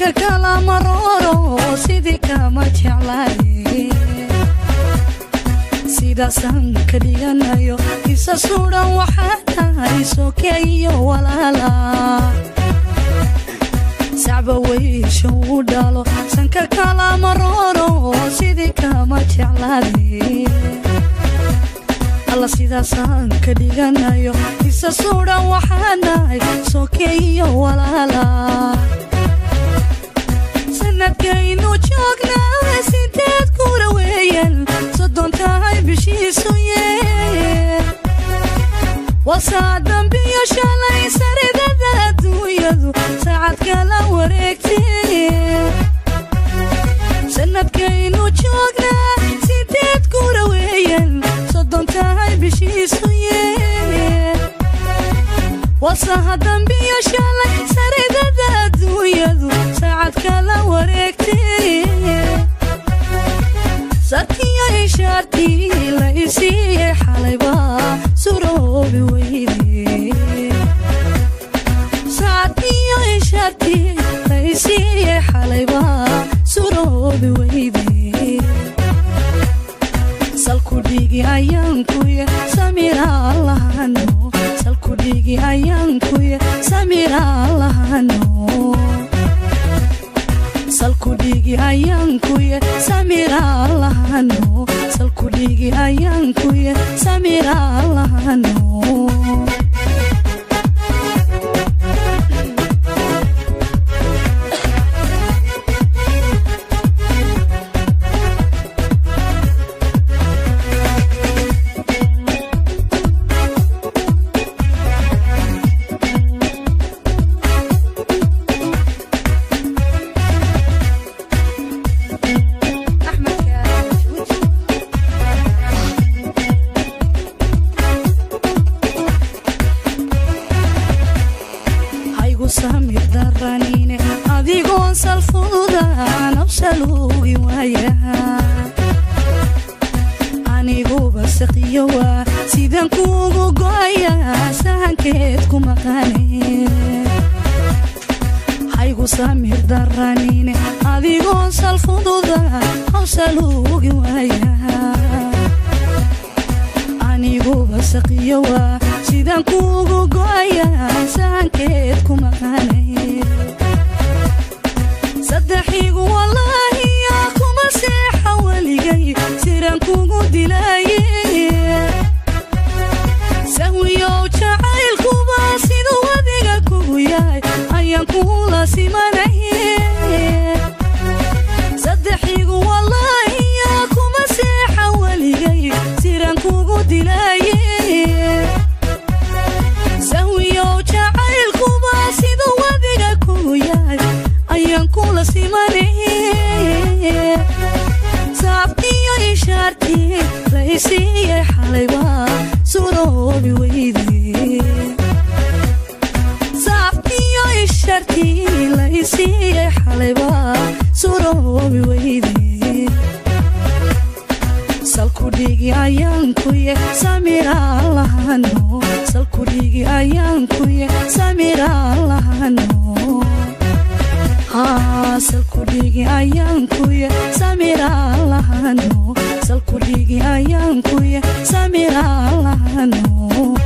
sanka kala maroro sidii kama jeclaay sida sanka dhiganayo isa suudan waxaa tahay sokeeyo walaala sacba weysho u dhalo sanka kala maroro sidii kama jeclaay alla sida sanka dhiganayo isa suudan waxaa tahay sokeeyo walaala sanadkaynu joognaa sideed kura weeyaan soddon tahay bishiisu yee wasaa dambiyo shalay saridada adduunyadu saacad kala wareegtee sanadkaynu joognaa sideed kura weeyaan soddon tahay bishiisu yee wasaa dambiyo shalay saridada adduunyadu saacad kala wareegtee sarkiyo ishaartii la isiiyey xalayba suroobi weyde sarkiyo ishaartii la isiiyey xalayba suroobi weyde salku dhigi ayaankuye samira lahano salku dhigi ayaankuye samira lahano salku dhigi ayaankuye samira lahano salku dhigi ayaankuye samira lahano samir daranine adigoon salfuda nafsalugi waayaha aniguba saqiyowa sidan kuugu go'aya sahankeed ku maqane haygu samir daranine adigoon salfuda nafsalugi waayaha aniguba saqiyowa sidan kuugu go'aya sahankeed ku maqane saddexigu wallaahi yaa kuma seexa weligay siran kugu dilaaye sahwiyow jacaylkuba siduu adiga kugu yahay ayaan kula simanaye saddexigu wallaahi yaa kuma seexa weligay siran kugu dilaaye sahwiyow jacaylkuba siduu adiga kugu yahay ayaan kula simanaye saabtiyo ishaartii la isiiyey xalayba suroobi weyde saabtiyo ishaartii la isiiyey xalayba suroobi weyde salku dhigi ayaankuye samira lahano salku dhigi ayaankuye samira lahano salku dhigi ayaankuye samira lahano salku dhigi ayaankuye samira lahano